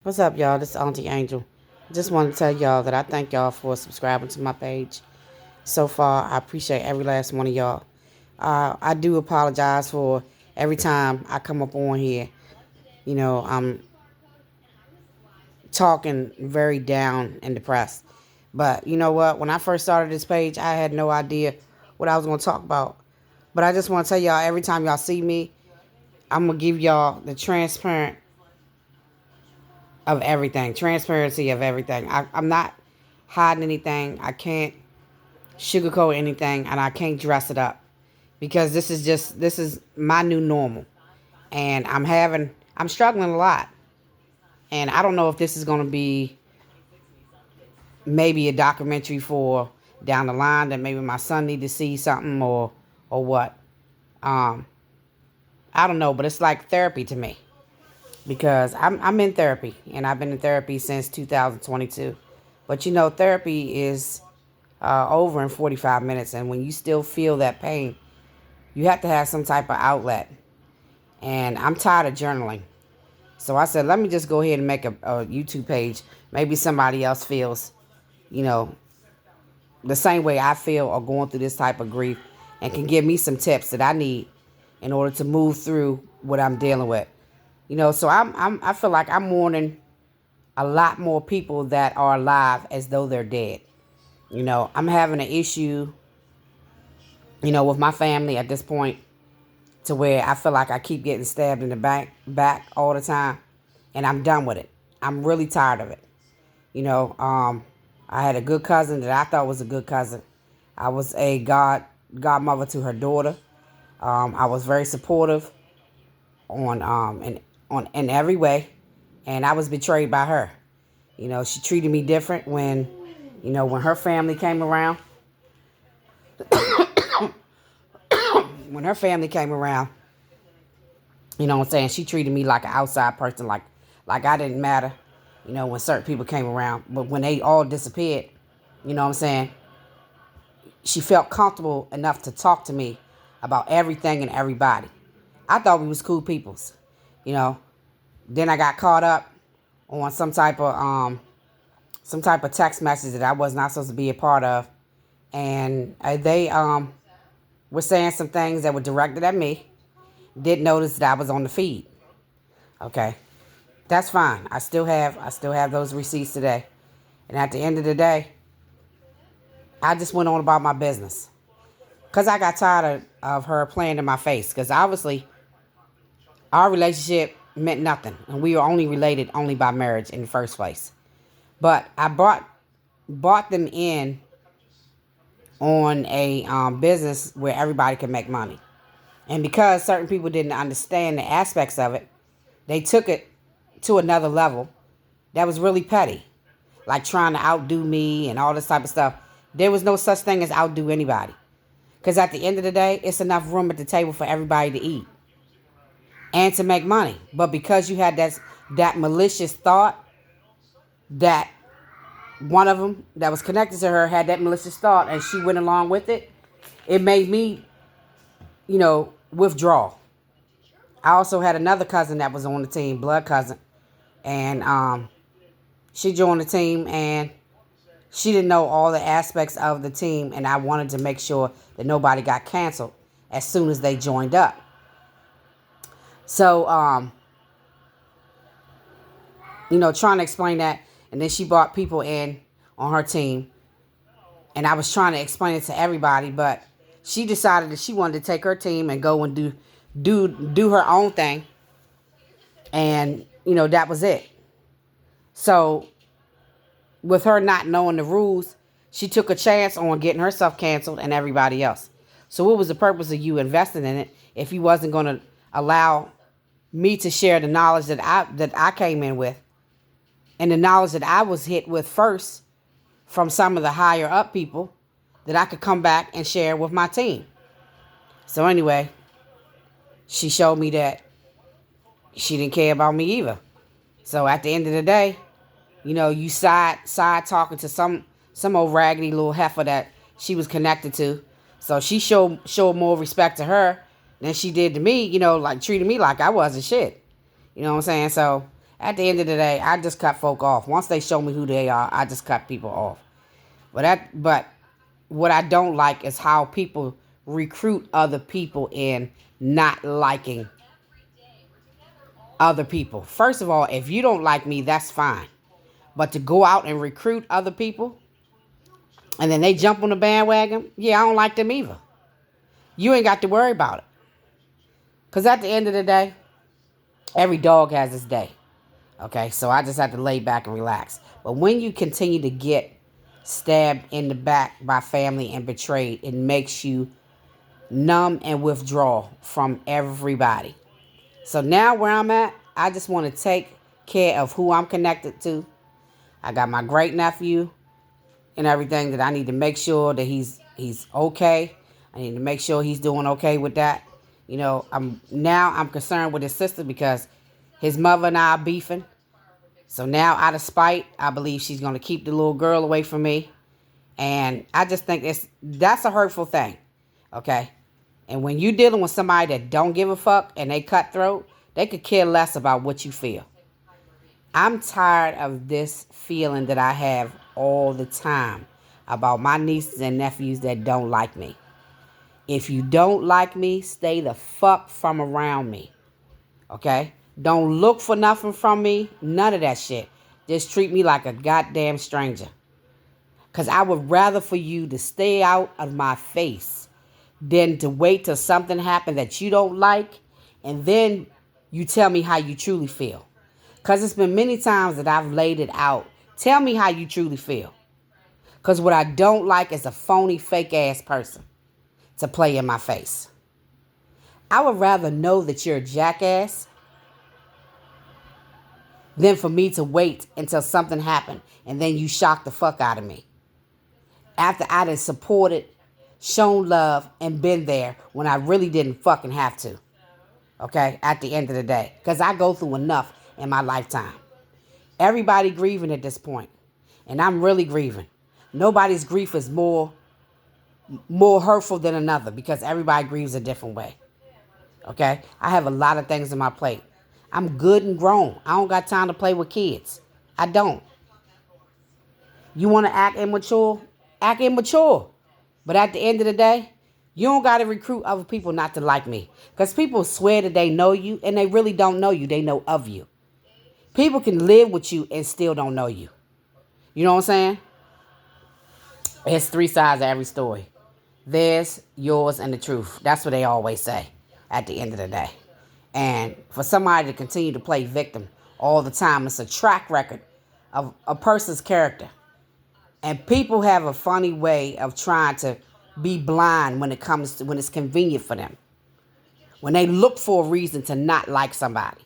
What's up, y'all? This is Auntie Angel. Just want to tell y'all that I thank y'all for subscribing to my page. So far, I appreciate every last one of y'all. I do apologize for every time I come up on here. I'm talking very down and depressed. But you know what? When I first started this page, I had no idea what I was going to talk about. But I just want to tell y'all, every time y'all see me, I'm going to give y'all the transparent of everything, transparency of everything. I'm not hiding anything. I can't sugarcoat anything, and I can't dress it up because this is my new normal, and I'm struggling a lot, and I don't know if this is going to be maybe a documentary for down the line that maybe my son need to see something or what. Um, I don't know, but it's like therapy to me because I'm in therapy and I've been in therapy since 2022. But therapy is over in 45 minutes, and when you still feel that pain, you have to have some type of outlet. And I'm tired of journaling. So I said, let me just go ahead and make a YouTube page. Maybe somebody else feels, you know, the same way I feel or going through this type of grief and can give me some tips that I need in order to move through what I'm dealing with. So I feel like I'm mourning a lot more people that are alive as though they're dead. I'm having an issue, with my family at this point to where I feel like I keep getting stabbed in the back all the time, and I'm done with it. I'm really tired of it. I had a good cousin that I thought was a good cousin. I was a godmother to her daughter. I was very supportive in every way, and I was betrayed by her. She treated me different when her family came around. When her family came around, what I'm saying, she treated me like an outside person, like I didn't matter. When certain people came around, but when they all disappeared, what I'm saying, she felt comfortable enough to talk to me about everything and everybody. I thought we was cool peoples, you know. Then I got caught up on some type of text message that I was not supposed to be a part of, and they were saying some things that were directed at me. Didn't notice that I was on the feed. Okay, that's fine. I still have those receipts today, and at the end of the day, I just went on about my business because I got tired of her playing in my face. Because obviously, our relationship meant nothing, and we were only related only by marriage in the first place. But I bought them in on a business where everybody can make money. And because certain people didn't understand the aspects of it, they took it to another level that was really petty, like trying to outdo me and all this type of stuff. There was no such thing as outdo anybody. Because at the end of the day, it's enough room at the table for everybody to eat and to make money. But because you had that malicious thought, that one of them that was connected to her had that malicious thought and she went along with it, it made me, withdraw. I also had another cousin that was on the team, blood cousin, and she joined the team, and she didn't know all the aspects of the team, and I wanted to make sure that nobody got canceled as soon as they joined up. So, trying to explain that, and then she brought people in on her team, and I was trying to explain it to everybody, but she decided that she wanted to take her team and go and do her own thing, and that was it. So with her not knowing the rules, she took a chance on getting herself canceled and everybody else. So what was the purpose of you investing in it if you wasn't going to allow me to share the knowledge that I came in with, and the knowledge that I was hit with first from some of the higher up people that I could come back and share with my team? So anyway, she showed me that she didn't care about me either. So at the end of the day, you side talking to some old raggedy little heifer that she was connected to. So she showed more respect to her than she did to me, like treated me like I wasn't shit. You know what I'm saying? So At the end of the day, I just cut folk off. Once they show me who they are, I just cut people off. But what I don't like is how people recruit other people in not liking other people. First of all, if you don't like me, that's fine. But to go out and recruit other people and then they jump on the bandwagon, yeah, I don't like them either. You ain't got to worry about it. Because at the end of the day, every dog has its day. Okay, so I just have to lay back and relax. But when you continue to get stabbed in the back by family and betrayed, it makes you numb and withdraw from everybody. So now where I'm at, I just want to take care of who I'm connected to. I got my great nephew and everything that I need to make sure that he's okay. I need to make sure he's doing okay with that. You know, I'm concerned with his sister because his mother and I are beefing. So now out of spite, I believe she's going to keep the little girl away from me. And I just think that's a hurtful thing. Okay? And when you're dealing with somebody that don't give a fuck and they cutthroat, they could care less about what you feel. I'm tired of this feeling that I have all the time about my nieces and nephews that don't like me. If you don't like me, stay the fuck from around me. Okay? Don't look for nothing from me. None of that shit. Just treat me like a goddamn stranger. Because I would rather for you to stay out of my face than to wait till something happens that you don't like and then you tell me how you truly feel. Because it's been many times that I've laid it out. Tell me how you truly feel. Because what I don't like is a phony, fake-ass person to play in my face. I would rather know that you're a jackass than for me to wait until something happened and then you shock the fuck out of me. After I done supported, shown love, and been there when I really didn't fucking have to. Okay? At the end of the day. Because I go through enough in my lifetime. Everybody grieving at this point. And I'm really grieving. Nobody's grief is more hurtful than another because everybody grieves a different way. Okay? I have a lot of things on my plate. I'm good and grown. I don't got time to play with kids. I don't. You want to act immature? Act immature. But at the end of the day, you don't got to recruit other people not to like me. Because people swear that they know you and they really don't know you. They know of you. People can live with you and still don't know you. You know what I'm saying? There's three sides of every story. Theirs, yours, and the truth. That's what they always say at the end of the day. And for somebody to continue to play victim all the time, it's a track record of a person's character. And people have a funny way of trying to be blind when it's convenient for them. When they look for a reason to not like somebody.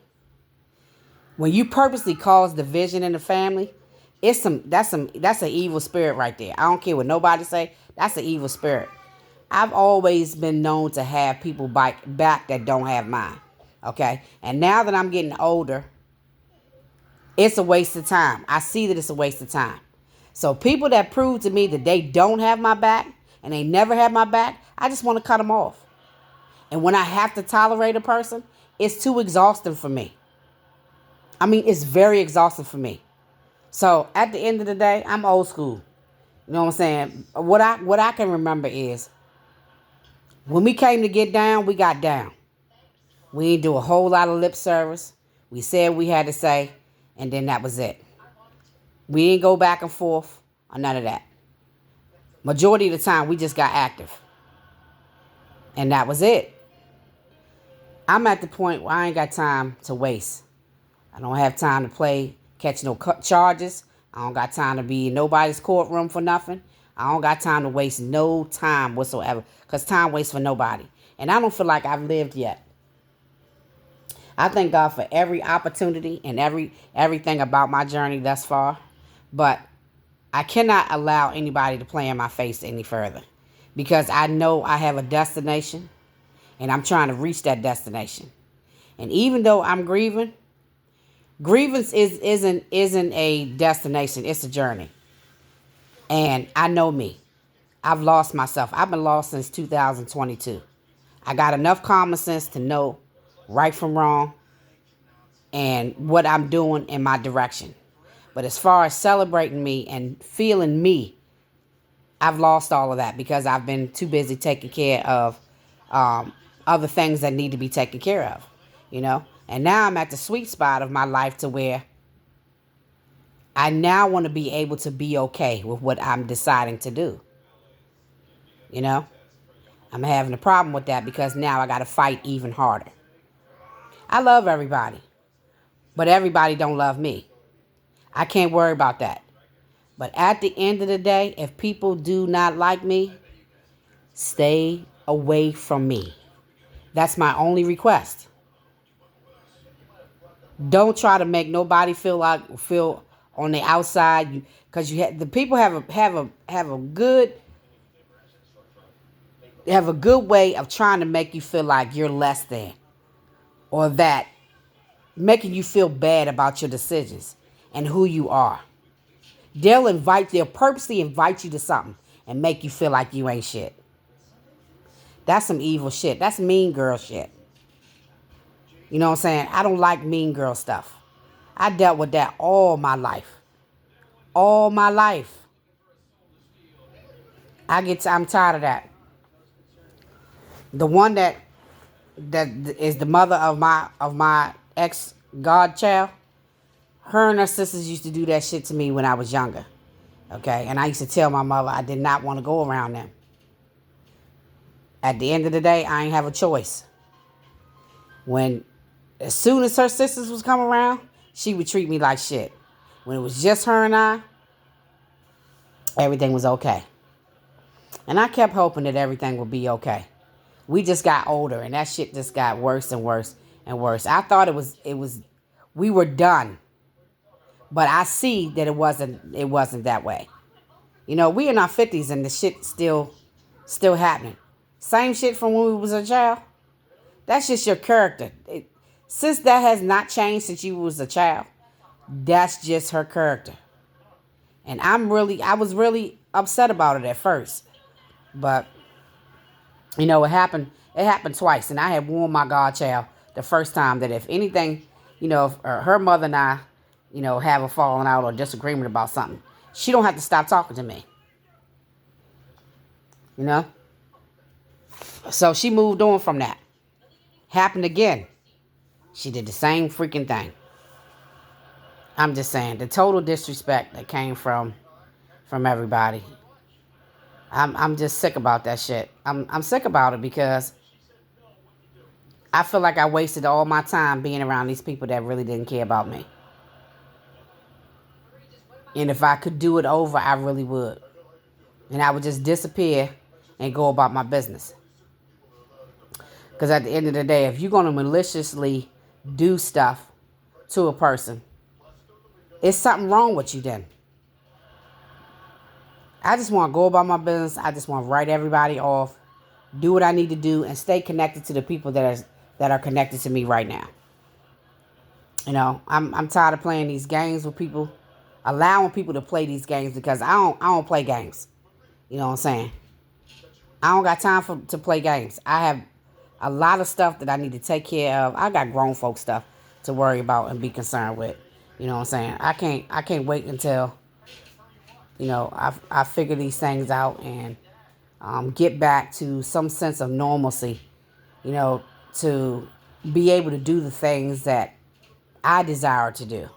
When you purposely cause division in the family, that's an evil spirit right there. I don't care what nobody say. That's an evil spirit. I've always been known to have people back that don't have mine. Okay? And now that I'm getting older, it's a waste of time. I see that it's a waste of time. So people that prove to me that they don't have my back and they never have my back, I just want to cut them off. And when I have to tolerate a person, it's too exhausting for me. I mean, it's very exhausting for me. So at the end of the day, I'm old school. You know what I'm saying? What I can remember is when we came to get down, we got down. We didn't do a whole lot of lip service. We said what we had to say, and then that was it. We didn't go back and forth or none of that. Majority of the time, we just got active. And that was it. I'm at the point where I ain't got time to waste. I don't have time to play, catch no charges. I don't got time to be in nobody's courtroom for nothing. I don't got time to waste no time whatsoever. Because time wastes for nobody. And I don't feel like I've lived yet. I thank God for every opportunity and everything about my journey thus far. But I cannot allow anybody to play in my face any further. Because I know I have a destination. And I'm trying to reach that destination. And even though I'm grieving, grievance isn't a destination. It's a journey. And I know me. I've lost myself. I've been lost since 2022. I got enough common sense to know right from wrong. and what I'm doing in my direction. But as far as celebrating me and feeling me, I've lost all of that because I've been too busy taking care of other things that need to be taken care of, you know? And now I'm at the sweet spot of my life to where I now want to be able to be okay with what I'm deciding to do, you know? I'm having a problem with that because now I got to fight even harder. I love everybody, but everybody don't love me. I can't worry about that. But at the end of the day, if people do not like me, stay away from me. That's my only request. Don't try to make nobody feel on the outside because the people have a good way of trying to make you feel like you're less than, or that making you feel bad about your decisions and who you are. They'll purposely invite you to something and make you feel like you ain't shit. That's some evil shit. That's mean girl shit. You know what I'm saying? I don't like mean girl stuff. I dealt with that all my life. All my life. I'm tired of that. The one that is the mother of my ex godchild, her and her sisters used to do that shit to me when I was younger. Okay? And I used to tell my mother I did not want to go around them. At the end of the day, I ain't have a choice. As soon as her sisters was coming around, she would treat me like shit. When it was just her and I, everything was okay. And I kept hoping that everything would be okay. We just got older and that shit just got worse and worse and worse. I thought we were done. But I see that it wasn't that way. You know, we in our 50s and the shit still happening. Same shit from when we was a child. That's just your character. Since that has not changed since you was a child, that's just her character. And I was really upset about it at first. But, you know, it happened twice. And I had warned my godchild the first time that if anything, you know, if her mother and I, you know, have a falling out or disagreement about something, she don't have to stop talking to me. You know? So she moved on from that. Happened again. She did the same freaking thing. I'm just saying, the total disrespect that came from everybody. I'm just sick about that shit. I'm sick about it because I feel like I wasted all my time being around these people that really didn't care about me. And if I could do it over, I really would. And I would just disappear and go about my business. Because at the end of the day, if you're going to maliciously do stuff to a person, it's something wrong with you then. I just want to go about my business. I just want to write everybody off, do what I need to do, and stay connected to the people that are connected to me right now. You know, I'm tired of playing these games with people, allowing people to play these games because I don't play games. You know what I'm saying? I don't got time to play games. I have a lot of stuff that I need to take care of. I got grown folk stuff to worry about and be concerned with. You know what I'm saying? I can't wait until, you know, I figure these things out and get back to some sense of normalcy, you know, to be able to do the things that I desire to do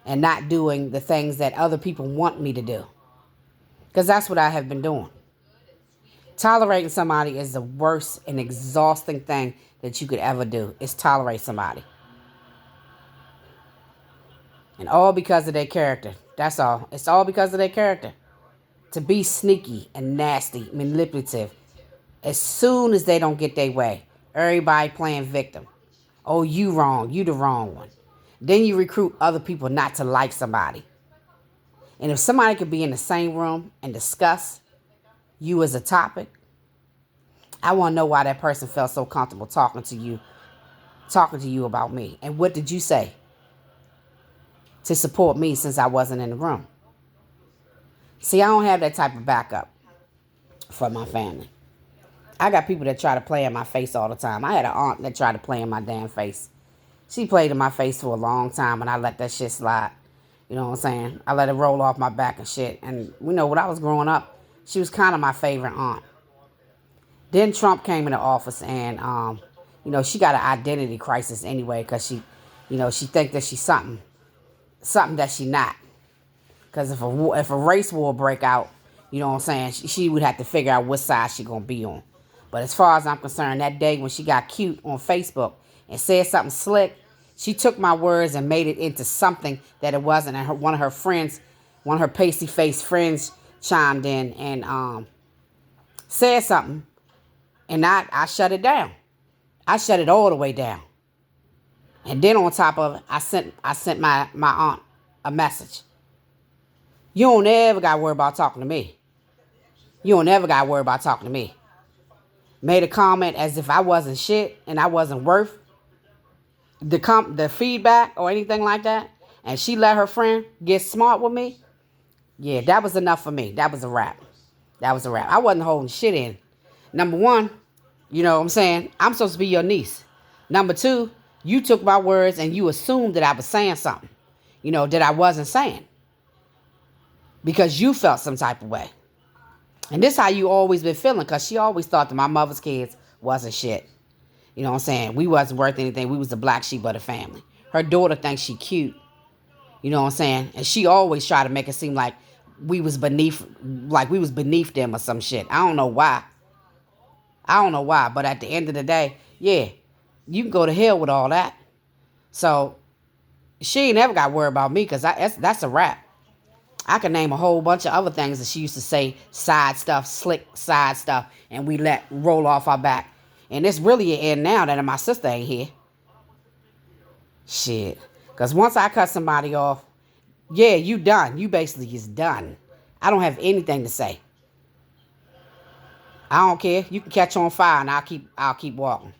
and not doing the things that other people want me to do. Because that's what I have been doing. Tolerating somebody is the worst and exhausting thing that you could ever do, is tolerate somebody. And all because of their character. That's all. It's all because of their character. To be sneaky and nasty, manipulative. As soon as they don't get their way, everybody playing victim. Oh, you wrong. You the wrong one. Then you recruit other people not to like somebody. And if somebody could be in the same room and discuss you as a topic, I want to know why that person felt so comfortable talking to you about me. And what did you say to support me since I wasn't in the room? See, I don't have that type of backup for my family. I got people that try to play in my face all the time. I had an aunt that tried to play in my damn face. She played in my face for a long time, and I let that shit slide. You know what I'm saying? I let it roll off my back and shit. And, you know, when I was growing up, she was kind of my favorite aunt. Then Trump came into office, and, you know, she got an identity crisis anyway, because she, you know, she think that she's something that she not. Because if a race war break out, you know what I'm saying, she would have to figure out what side she going to be on. But as far as I'm concerned, that day when she got cute on Facebook and said something slick, she took my words and made it into something that it wasn't. And one of her friends, one of her pasty-faced friends chimed in and said something. And I shut it down. I shut it all the way down. And then on top of it, I sent my aunt a message. You don't ever got to worry about talking to me. You don't ever got to worry about talking to me. Made a comment as if I wasn't shit and I wasn't worth the feedback or anything like that. And she let her friend get smart with me. Yeah, that was enough for me. That was a wrap. That was a wrap. I wasn't holding shit in. Number one, you know what I'm saying? I'm supposed to be your niece. Number two, you took my words and you assumed that I was saying something, you know, that I wasn't saying. Because you felt some type of way. And this how you always been feeling, because she always thought that my mother's kids wasn't shit. You know what I'm saying? We wasn't worth anything. We was the black sheep of the family. Her daughter thinks she cute. You know what I'm saying? And she always tried to make it seem like we was beneath them or some shit. I don't know why. But at the end of the day, yeah, you can go to hell with all that. So she ain't never got worried about me, because that's a wrap. I can name a whole bunch of other things that she used to say, side stuff, slick side stuff, and we let roll off our back. And it's really an end now that my sister ain't here. Shit. Because once I cut somebody off, yeah, you done. You basically is done. I don't have anything to say. I don't care. You can catch on fire and I'll keep walking.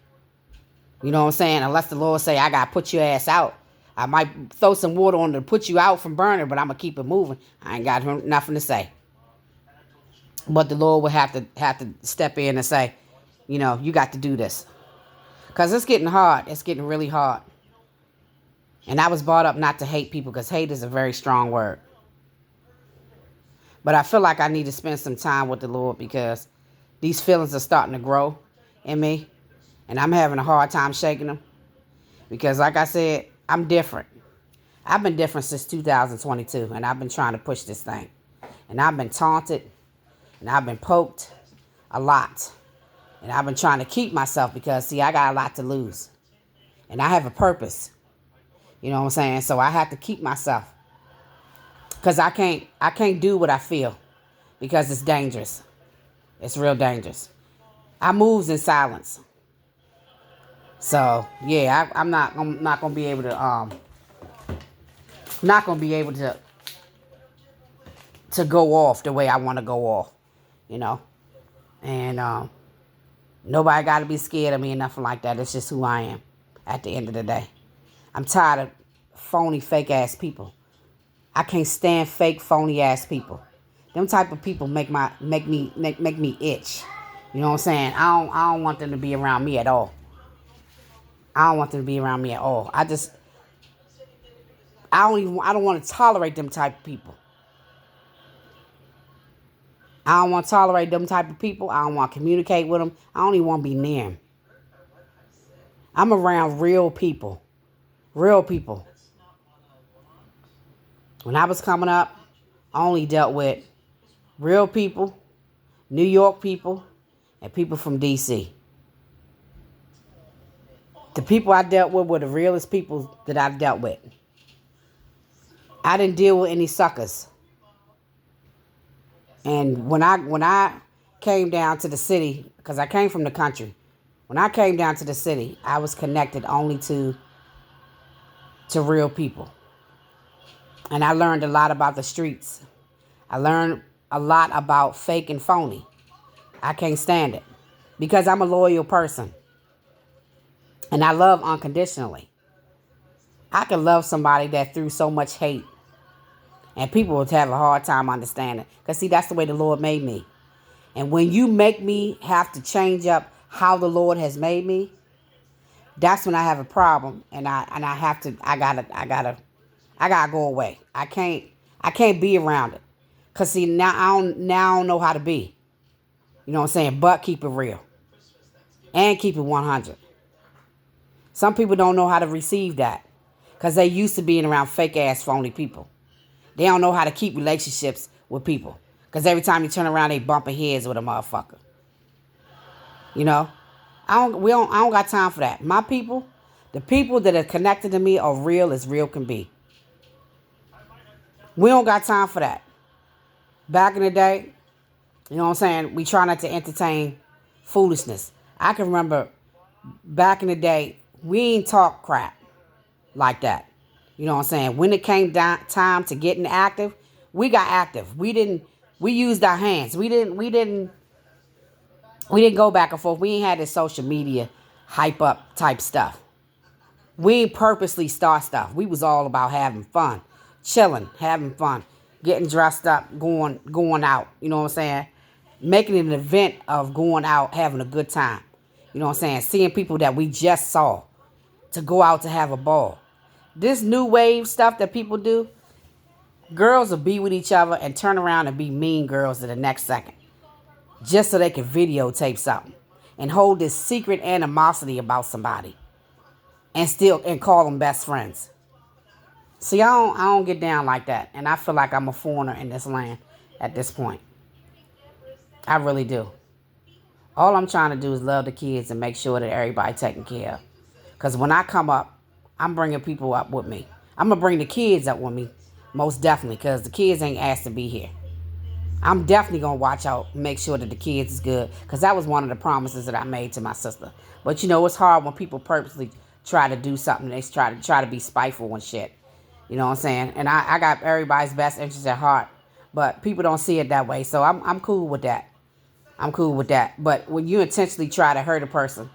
You know what I'm saying? Unless the Lord say I gotta put your ass out. I might throw some water on to put you out from burning, but I'm going to keep it moving. I ain't got nothing to say. But the Lord will have to step in and say, you know, you got to do this. Because it's getting hard. It's getting really hard. And I was brought up not to hate people, because hate is a very strong word. But I feel like I need to spend some time with the Lord, because these feelings are starting to grow in me. And I'm having a hard time shaking them. Because like I said, I'm different. I've been different since 2022, and I've been trying to push this thing. And I've been taunted, and I've been poked a lot. And I've been trying to keep myself, because, see, I got a lot to lose. And I have a purpose. You know what I'm saying? So I have to keep myself. Because I can't do what I feel, because it's dangerous. It's real dangerous. I moves in silence. So yeah, I'm not gonna be able to go off the way I want to go off, you know, and nobody got to be scared of me or nothing like that. It's just who I am. At the end of the day, I'm tired of phony, fake ass people. I can't stand fake, phony ass people. Them type of people make me itch. You know what I'm saying? I don't want them to be around me at all. I don't want them to be around me at all. I don't want to tolerate them type of people. I don't want to tolerate them type of people. I don't want to communicate with them. I don't even want to be near them. I'm around real people. Real people. When I was coming up, I only dealt with real people, New York people, and people from D.C. The people I dealt with were the realest people that I've dealt with. I didn't deal with any suckers. And when I came down to the city, because I came from the country, when I came down to the city, I was connected only to real people. And I learned a lot about the streets. I learned a lot about fake and phony. I can't stand it, because I'm a loyal person. And I love unconditionally. I can love somebody that threw so much hate. And people would have a hard time understanding. Because, see, that's the way the Lord made me. And when you make me have to change up how the Lord has made me, That's when I have a problem, and I have to I gotta go away. I can't be around it. Cause see now I don't know how to be. You know what I'm saying? But keep it real and keep it 100. Some people don't know how to receive that because they used to being around fake ass phony people. They don't know how to keep relationships with people because every time you turn around, they bumping heads with a motherfucker. You know, I don't got time for that. My people, the people that are connected to me are real as real can be. We don't got time for that. Back in the day, you know what I'm saying? We try not to entertain foolishness. I can remember back in the day, we ain't talk crap like that. You know what I'm saying? When it came down time to getting active, we got active. We used our hands. We didn't go back and forth. We ain't had this social media hype up type stuff. We ain't purposely start stuff. We was all about having fun, chilling, having fun, getting dressed up, going out. You know what I'm saying? Making an event of going out, having a good time. You know what I'm saying? Seeing people that we just saw to go out to have a ball. This new wave stuff that people do, girls will be with each other and turn around and be mean girls in the next second. Just so they can videotape something. And hold this secret animosity about somebody. And call them best friends. See, I don't get down like that. And I feel like I'm a foreigner in this land at this point. I really do. All I'm trying to do is love the kids and make sure that everybody taken care of. Because when I come up, I'm bringing people up with me. I'm going to bring the kids up with me, most definitely, because the kids ain't asked to be here. I'm definitely going to watch out, make sure that the kids is good, because that was one of the promises that I made to my sister. But, you know, it's hard when people purposely try to do something. They try to be spiteful and shit. You know what I'm saying? And I got everybody's best interest at heart. But people don't see it that way, so I'm cool with that. I'm cool with that. But when you intentionally try to hurt a person,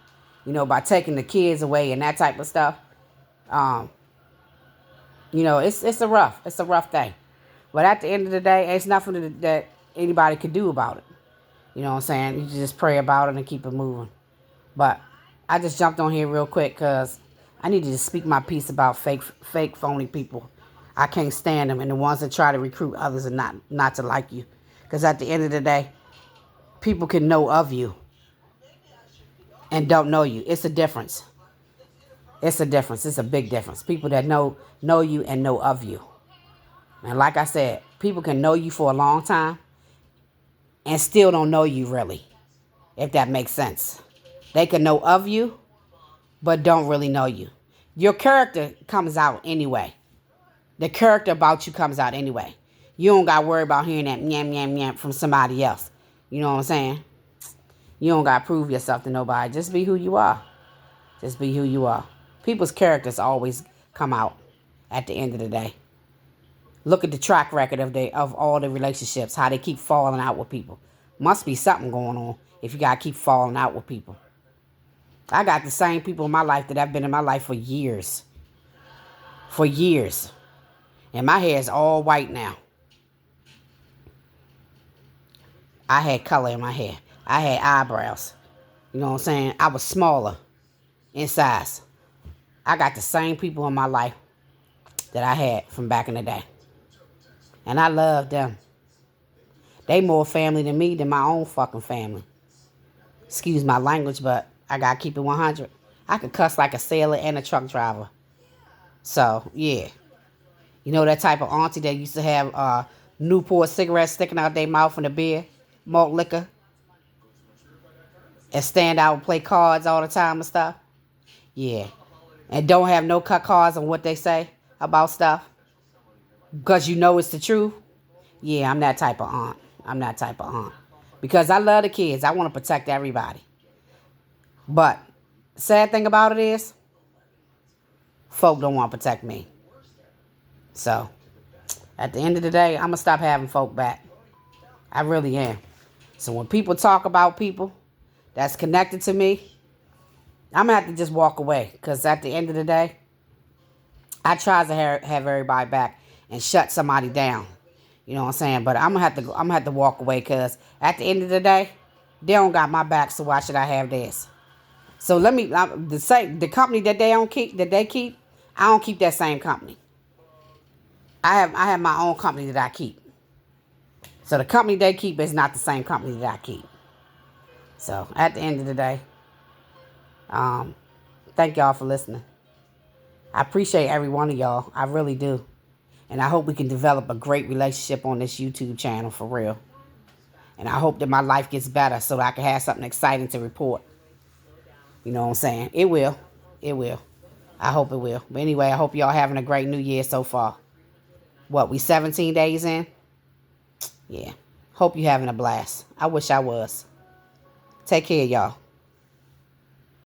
you know, by taking the kids away and that type of stuff, um, you know, it's a rough thing. But at the end of the day, it's nothing that anybody could do about it. You know what I'm saying? You just pray about it and keep it moving. But I just jumped on here real quick because I needed to speak my piece about fake, phony people. I can't stand them, and the ones that try to recruit others and not to like you. Because at the end of the day, people can know of you and don't know you. It's a difference. It's a difference. It's a big difference. People that know you and know of you. And like I said, people can know you for a long time and still don't know you really, if that makes sense. They can know of you, but don't really know you. Your character comes out anyway. The character about you comes out anyway. You don't got to worry about hearing that nyam, nyam, nyam from somebody else. You know what I'm saying? You don't got to prove yourself to nobody. Just be who you are. Just be who you are. People's characters always come out at the end of the day. Look at the track record of all the relationships, how they keep falling out with people. Must be something going on if you got to keep falling out with people. I got the same people in my life that have been in my life for years. For years. And my hair is all white now. I had color in my hair. I had eyebrows. You know what I'm saying? I was smaller in size. I got the same people in my life that I had from back in the day. And I love them. They more family than me than my own fucking family. Excuse my language, but I gotta keep it 100. I could cuss like a sailor and a truck driver. So, yeah. You know that type of auntie that used to have Newport cigarettes sticking out their mouth and a beer, malt liquor, and stand out and play cards all the time and stuff? Yeah. And don't have no cut cards on what they say about stuff because you know it's the truth. Yeah, I'm that type of aunt. I'm that type of aunt. Because I love the kids. I want to protect everybody. But sad thing about it is, folk don't want to protect me. So, at the end of the day, I'm going to stop having folk back. I really am. So when people talk about people that's connected to me, I'm going to have to just walk away. Because at the end of the day, I try to have everybody back and shut somebody down. You know what I'm saying? But I'm gonna have to walk away because at the end of the day, they don't got my back, so why should I have theirs? So let me the company that they keep. I don't keep that same company. I have my own company that I keep. So the company they keep is not the same company that I keep. So at the end of the day, um, thank y'all for listening. I appreciate every one of y'all. I really do. And I hope we can develop a great relationship on this YouTube channel for real. And I hope that my life gets better so that I can have something exciting to report. You know what I'm saying? It will. It will. I hope it will. But anyway, I hope y'all having a great new year so far. What, we 17 days in? Yeah. Hope you having a blast. I wish I was. Take care, y'all.